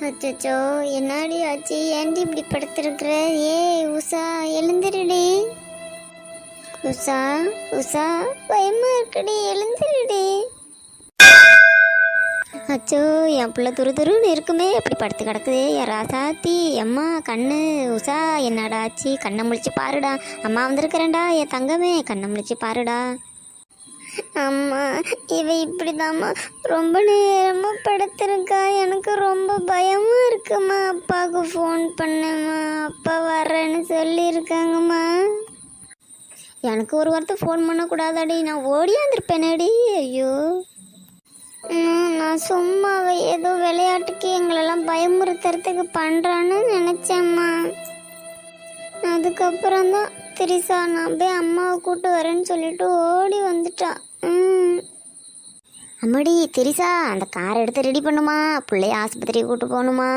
அச்சோ, என்னடி ஆச்சு? ஏன்டி இப்படி படுத்திருக்கிற? ஏய் உஷா, எழுந்திருடி. உஷா, உஷா, பயமா இருக்குடி, எழுந்திருடி. அச்சோ, என் பிள்ளை துரு துருன்னு இருக்குமே, எப்படி படுத்து கிடக்குதே என் ராசாத்தி. அம்மா கண்ணு. உஷா, என்னடா ஆச்சு? கண்ணை முழிச்சு பாருடா. அம்மா வந்திருக்கிறேன்டா என் தங்கமே, கண்ணை முழிச்சு பாருடா. அம்மா, இவ இப்படிதாம்மா ரொம்ப நேரமா படுத்திருக்கா. எனக்கு ரொம்ப பயமா இருக்குமா. அப்பாவுக்கு ஃபோன் பண்ணேம்மா, அப்பா வர்றேன்னு சொல்லியிருக்காங்கம்மா. எனக்கு ஒரு வார்த்தை ஃபோன் பண்ணக்கூடாதாடி, நான் ஓடியாந்துருப்பேனேடி. ஐயோ, நான் சும்மாவே ஏதோ விளையாட்டுக்கு எங்களெல்லாம் பயமுறுத்துறதுக்கு பண்ணுறான்னு நினச்சேம்மா. அதுக்கப்புறம் தான் திரிசா நான் போய் அம்மாவை கூப்பிட்டு வரேன்னு சொல்லிட்டு ஓடி வந்துட்டா. அம்மாடி திரிசா, அந்த காரை எடுத்து ரெடி பண்ணுமா, பிள்ளைய ஆஸ்பத்திரிக்கு கூப்பிட்டு போகணுமா.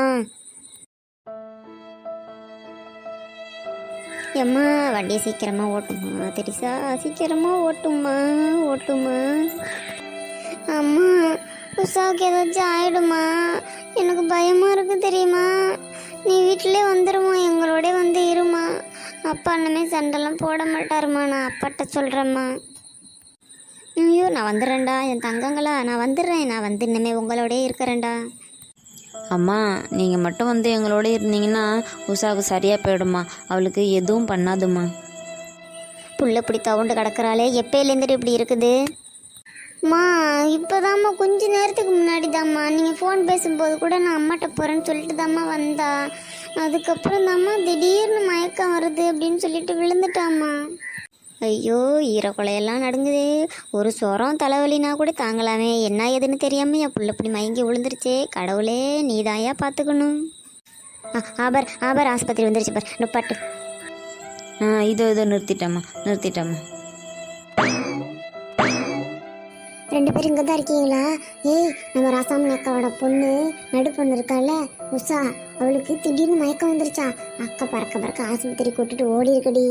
எம்மா வண்டியை சீக்கிரமா ஓட்டுமா திரிசா, சீக்கிரமா ஓட்டுமா ஓட்டுமா. அம்மா, உஷாவுக்கு ஏதாச்சும் ஆயிடுமா? எனக்கு பயமா இருக்கு தெரியுமா. நீ வீட்டிலே வந்துடுமா, எங்களோட வந்து இருமா. அப்பா அண்ணமே சண்டைலாம் போட மாட்டாருமா, நான் அப்பாட்ட சொல்கிறேம்மா. ஐயோ, நான் வந்துடுறேன்டா என் தங்கங்களா, நான் வந்துடுறேன். நான் வந்து இன்னமே உங்களோடே இருக்கிறேன்டா. அம்மா, நீங்கள் மட்டும் வந்து எங்களோட இருந்தீங்கன்னா உஷாவுக்கு சரியாக போயிடுமா, அவளுக்கு எதுவும் பண்ணாதுமா. புள்ள இப்படி தவுண்டு கிடக்குறாளே, எப்போலேருந்துட்டு இப்படி இருக்குது? அம்மா, இப்போதாம்மா கொஞ்ச நேரத்துக்கு முன்னாடி தாம்மா நீங்கள் ஃபோன் பேசும்போது கூட நான் அம்மாட்ட போகிறேன்னு சொல்லிட்டு தாம்மா வந்தா. அதுக்கப்புறம் தாம்மா திடீர்னு மயக்கம் வருது அப்படின்னு சொல்லிட்டு விழுந்துட்டாம்மா. ஐயோ, ஈரக்குலையெல்லாம் நடுங்குதே. ஒரு சொரம் தலைவலினா கூட தாங்கலாமே, என்ன ஏதுன்னு தெரியாமல் என் புள்ள இப்படி மயங்கி விழுந்துருச்சே. கடவுளே, நீதாயா பார்த்துக்கணும். ஆபர் ஆஸ்பத்திரி வந்துருச்சு பார், நுப்பாட்டு. இதோ நிறுத்திட்டம்மா. ரெண்டு பேரும் இங்கே தான் இருக்கீங்களா? ஏய், நம்ம ராசாமணி அக்காவோட பொண்ணு நடு பொண்ணு இருக்கால உஷா, அவளுக்கு திடீர்னு மயக்கம் வந்துருச்சா. அக்கா பறக்க ஆஸ்பத்திரி கூட்டிட்டு ஓடி இருக்கடி.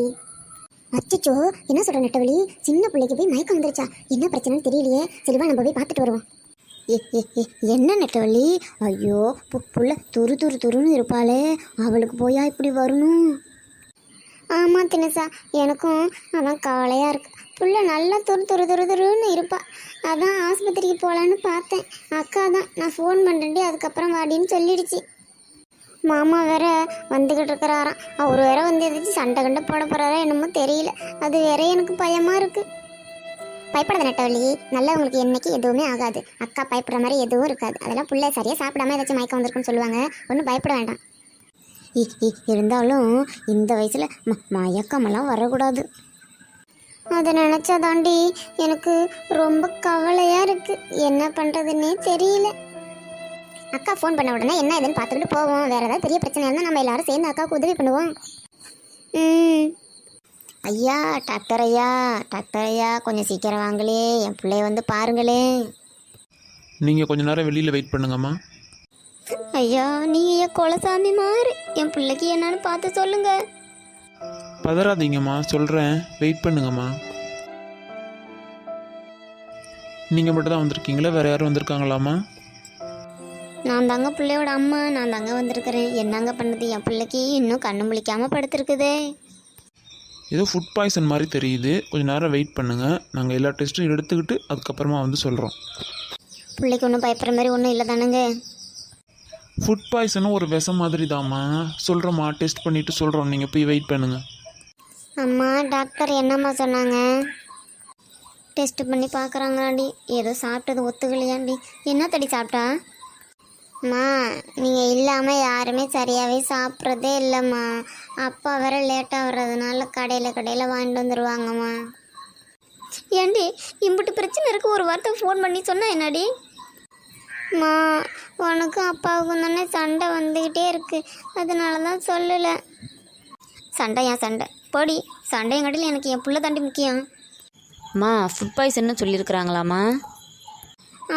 அச்சோ, என்ன சொல்ற நெட்டவழி? சின்ன பிள்ளைக்கு போய் மயக்கம் வந்துருச்சா? என்ன பிரச்சனைன்னு தெரியலையே. சரிவா, நம்ம போய் பார்த்துட்டு வருவோம். என்ன நெட்டவழி? ஐயோ, புள்ள துருன்னு இருப்பாளே, அவளுக்கு போயா இப்படி வரணும்? ஆமாம் தினசா, எனக்கும் அதான் கவலையாக இருக்கு. புள்ள நல்லா துருன்னு இருப்பா. அதான் ஆஸ்பத்திரிக்கு போகலான்னு பார்த்தேன். அக்கா தான் நான் ஃபோன் பண்ணுறேன்டி, அதுக்கப்புறம் வாடின்னு சொல்லிடுச்சு. மாமா வேற வந்துக்கிட்டு இருக்கிறாராம். அவர் வேற வந்து எதாச்சும் சண்டை கண்டை போட போகிறாரா என்னமோ தெரியல. அது வேற எனக்கு பயமாக இருக்குது. பயப்படாத நெட்டவள்ளி, நல்லவங்களுக்கு என்னைக்கு எதுவுமே ஆகாது. அக்கா பயப்படுற மாதிரி எதுவும் இருக்காது. அதெல்லாம் புள்ள சரியாக சாப்பிடாம ஏதாச்சும் மயக்கம் வந்திருக்குன்னு சொல்லுவாங்க. ஒன்றும் பயப்பட வேண்டாம். இருந்தாலும் இந்த வயசில் மயக்கமெல்லாம் வரக்கூடாது. அதை நினச்சாதாண்டி எனக்கு ரொம்ப கவலையாக இருக்குது. என்ன பண்ணுறதுன்னே தெரியல. அக்கா ஃபோன் பண்ண உடனே என்ன ஏதுன்னு பார்த்துக்கிட்டு போவோம். வேறு ஏதாவது பெரிய பிரச்சனை இருந்தால் நம்ம எல்லாரும் சேர்ந்து அக்காவுக்கு உதவி பண்ணுவோம். ஐயா, டாக்டர் ஐயா, கொஞ்சம் சீக்கிரம் வாங்களே, என் பிள்ளைய வந்து பாருங்களே. நீங்கள் கொஞ்ச நேரம் வெளியில் வெயிட் பண்ணுங்கம்மா. ஐயா, நீங்கள் என் குலசாமி மாதிரி என் பிள்ளைக்கு என்னன்னு பார்த்து சொல்லுங்க. பதறாதீங்கம்மா, சொல்கிறேன், வெயிட் பண்ணுங்கம்மா. நீங்கள் மட்டும் தான் வந்திருக்கீங்களா? வேறு யாரும் வந்திருக்காங்களாம்மா? நான் தாங்க பிள்ளையோட அம்மா, நான் தாங்க வந்திருக்கிறேன். என்னங்க பண்ணுது, என் பிள்ளைக்கு இன்னும் கண்ணு முழிக்காமல் படுத்துருக்குதே. ஏதோ ஃபுட் பாய்சன் மாதிரி தெரியுது. கொஞ்சம் நேரம் வெயிட் பண்ணுங்கள், நாங்கள் எல்லா டெஸ்ட்டும் எடுத்துக்கிட்டு அதுக்கப்புறமா வந்து சொல்கிறோம். பிள்ளைக்கு ஒன்றும் பயப்படுற மாதிரி ஒன்றும் இல்லை தானுங்க? ஃபுட் பாய்சனும் ஒரு விஷம் மாதிரி தாம்மா. சொல்கிறோம்மா, டெஸ்ட் பண்ணிவிட்டு சொல்கிறோம், நீங்கள் போய் வெயிட் பண்ணுங்கள். அம்மா, டாக்டர் என்னம்மா சொன்னாங்க? டெஸ்ட் பண்ணி பார்க்குறாங்களாண்டி. ஏதோ சாப்பிட்டது ஒத்துக்கலையாண்டி. என்ன தடி சாப்பிட்டா? அம்மா, நீங்கள் இல்லாமல் யாருமே சரியாகவே சாப்பிட்றதே இல்லைம்மா. அப்பா வேற லேட்டாக வர்றதுனால கடையில் வாங்கிட்டு வந்துடுவாங்கம்மா. ஏண்டி இம்புட்டு பிரச்சனை இருக்குது, ஒரு வார்த்தை ஃபோன் பண்ணி சொன்னால் என்னடி? அம்மா, உனக்கும் அப்பாவுக்கும் தானே சண்டை வந்துக்கிட்டே இருக்குது, அதனால தான் சொல்லலை. சண்டையா சண்டை போடி. சண்டையங்காட்டில் எனக்கு என் புள்ள தாண்டி முக்கியம். அம்மா, ஃபுட் பாய்சன்னு சொல்லியிருக்கிறாங்களாம்மா?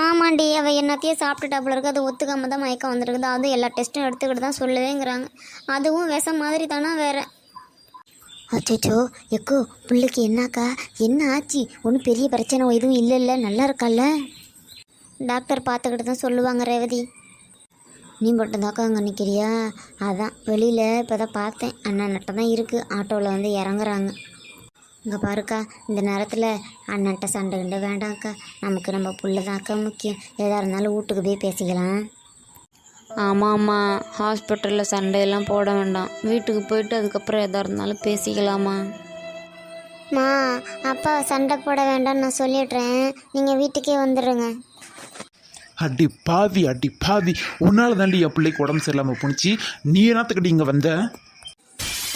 ஆமாண்டி, அவள் என்னத்தையும் சாப்பிட்டுட்டாப்புல இருக்குது. அது ஒத்துக்காம தான் மயக்கம் வந்துருக்குது. அதுவும் எல்லா டெஸ்ட்டும் எடுத்துக்கிட்டு தான் சொல்லுவேங்கிறாங்க. அதுவும் விஷம் மாதிரி தானே வேற. அச்சோ, எக்கோ, பிள்ளைக்கு என்னாக்கா, என்ன ஆச்சு? ஒன்றும் பெரிய பிரச்சனை எதுவும் இல்லை, நல்லா இருக்கால்ல? டாக்டர் பார்த்துக்கிட்டு தான் சொல்லுவாங்க ரேவதி. நீ மட்டும்தாக்கா அங்கே நிற்கிறியா? அதான் வெளியில் இப்போ தான் பார்த்தேன், அண்ணன்கிட்ட தான் இருக்குது, ஆட்டோவில் வந்து இறங்குறாங்க. இங்கே பாருக்கா, இந்த நேரத்தில் அண்ணன்ட்ட சண்டை கிண்டை வேண்டாம்க்கா, நமக்கு நம்ம புள்ள தாக்கா முக்கியம். எதாக இருந்தாலும் வீட்டுக்கு போய் பேசிக்கலாம். ஆமாம்மா, ஹாஸ்பிட்டலில் சண்டையெல்லாம் போட வேண்டாம், வீட்டுக்கு போயிட்டு அதுக்கப்புறம் எதாக இருந்தாலும் பேசிக்கலாமா. மா, அப்பா சண்டை போட வேண்டாம்னு நான் சொல்லிடுறேன், நீங்கள் வீட்டுக்கே வந்துடுங்க. அடி பாவி, உன்னால தாண்டி என் பிள்ளைக்கு உடம்பு சரியில்லாமல் போணுச்சு. நீ என்னத்துக்கடி இங்கே வந்த?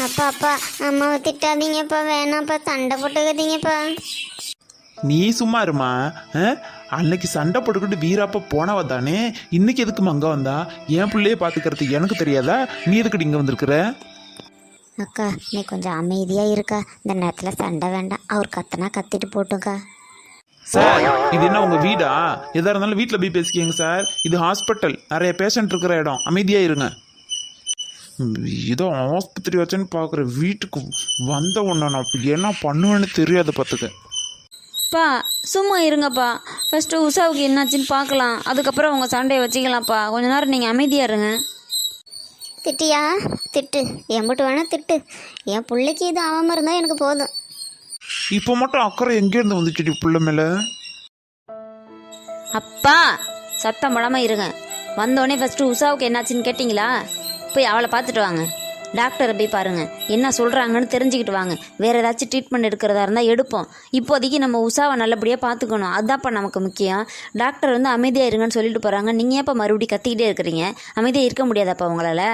அப்பா அம்மாவை திட்டாதீங்கப்பா, வேணாப்பா, சண்டை போட்டுக்காதீங்கப்பா. நீ சும்மா இருமா. அன்னைக்கு சண்டை போட்டுக்கிட்டு வீராப்பா போனவ தானே, இன்னைக்கு எதுக்குமா அங்கே வந்தா? என் பிள்ளைய பார்த்துக்கிறது எனக்கு தெரியாதா? நீ எதுக்கடி இங்கே வந்திருக்கிற? அக்கா, நீ கொஞ்சம் அமைதியாக இருக்கா, இந்த நேரத்தில் சண்டை வேண்டாம், அவர் கத்துனா கத்திட்டு போட்டுக்கா. சார், இது என்ன உங்கள் வீடா? எதாக இருந்தாலும் வீட்டில் போய் பேசிக்கங்க சார். இது ஹாஸ்பிட்டல், நிறைய பேஷண்ட் இருக்கிற இடம். அமைதியாக இருங்க. ஏதோ ஆஸ்பத்திரி வச்சேன்னு பார்க்குற, வீட்டுக்கு வந்த உடனே நான் இப்போ என்ன பண்ணுவேன்னு தெரியாது பார்த்துக்க. பா சும்மா இருங்கப்பா, ஃபஸ்ட்டு உஷாவுக்கு என்னாச்சுன்னு பார்க்கலாம், அதுக்கப்புறம் உங்கள் சண்டையை வச்சுக்கலாம்ப்பா. கொஞ்ச நேரம் நீங்கள் அமைதியாக இருங்க. திட்டியா? திட்டு, எம்பிட்டு வேணா திட்டு, என் பிள்ளைக்கு இது ஆகாமல் இருந்தால் எனக்கு போதும். இப்போ மட்டும் அக்கறை எங்கேருந்து வந்துச்சு பிள்ளை மேலே? அப்பா சத்தம் படாமல் இருங்க. வந்தோடனே ஃபஸ்ட்டு உஷாவுக்கு என்னாச்சுன்னு கேட்டிங்களா? போய் அவளை பார்த்துட்டு வாங்க. டாக்டரை போய் பாருங்கள், என்ன சொல்கிறாங்கன்னு தெரிஞ்சுக்கிட்டு வாங்க. வேறு ஏதாச்சும் ட்ரீட்மெண்ட் எடுக்கிறதா இருந்தால் எடுப்போம். இப்போதைக்கு நம்ம உஷாவை நல்லபடியாக பார்த்துக்கணும், அதுதான்ப்பா நமக்கு முக்கியம். டாக்டர் வந்து அமைதியாக இருங்கன்னு சொல்லிட்டு போகிறாங்க, நீங்கள் ஏன்ப்பா மறுபடியும் கத்திக்கிட்டே இருக்கிறீங்க? அமைதியாக இருக்க முடியாதாப்பா உங்களால்?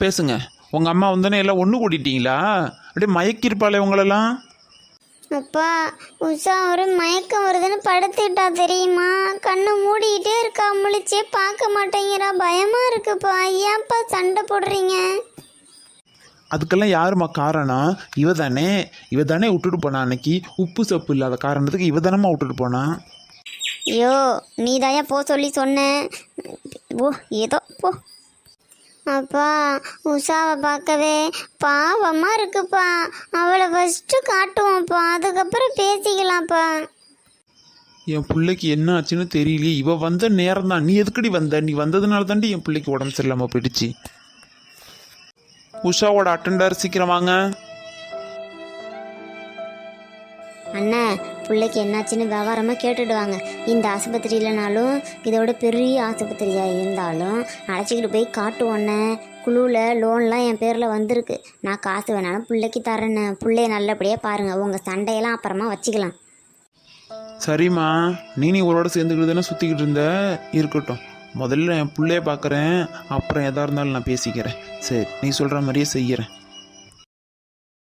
பேசுங்க. உங்கள் அம்மா வந்தோடனே எல்லாம் ஒன்று கூட்டிட்டீங்களா? அப்படியே மயக்கிருப்பாளே உங்களெல்லாம். அப்பா, உஷா ஒரு மயக்கம் வருதுன்னு படுத்துட்டா தெரியுமா? கண்ணை மூடிக்கிட்டே இருக்கா, முழிச்சே பார்க்க மாட்டேங்கிறா, பயமா இருக்குப்பா. ஏன்ப்பா சண்டை போடுறீங்க? அதுக்கெல்லாம் யாருமா காரணம்? இவ தானே விட்டுட்டு போனா அன்னைக்கு. உப்பு சப்பு இல்லாத காரணத்துக்கு இவ தானம்மா விட்டுட்டு போனா. ஐயோ, நீ தாயா போ சொல்லி சொன்னேன். ஓ, ஏதோ போ. அப்பா, உஷாவை பார்க்கவே பாவமாக இருக்குப்பா, அவளை ஃபஸ்ட்டு காட்டுவோம்ப்பா, அதுக்கப்புறம் பேசிக்கலாம்ப்பா. என் பிள்ளைக்கு என்ன ஆச்சுன்னு தெரியலையே. இவ வந்த நேரம் தான். நீ எதுக்கடி வந்த? நீ வந்ததுனால தாண்டி என் பிள்ளைக்கு உடம்பு சரியில்லாமல் போயிடுச்சு. உஷாவோட அட்டெண்டர் சீக்கிரம் வாங்க. அண்ணா, பிள்ளைக்கு என்னாச்சுன்னு விவரமாக கேட்டுடுவாங்க. இந்த ஆஸ்பத்திரி இல்லைனாலும் இதோட பெரிய ஆஸ்பத்திரியாக இருந்தாலும் அழைச்சிக்கிட்டு போய் காட்டுவோண்ணே. குழுவில் லோன்லாம் என் பேரில் வந்திருக்கு, நான் காசு வேணாலும் பிள்ளைக்கு தரேண்ணே. பிள்ளைய நல்லபடியாக பாருங்கள், உங்கள் சண்டையெல்லாம் அப்புறமா வச்சுக்கலாம். சரிம்மா, நீ இவரோட சேர்ந்துக்கிட்டு தானே சுற்றிக்கிட்டு இருந்த. இருக்கட்டும், முதல்ல என் பிள்ளைய பார்க்குறேன், அப்புறம் எதாக இருந்தாலும் நான் பேசிக்கிறேன். சரி, நீ சொல்கிற மாதிரியே செய்கிறேன்.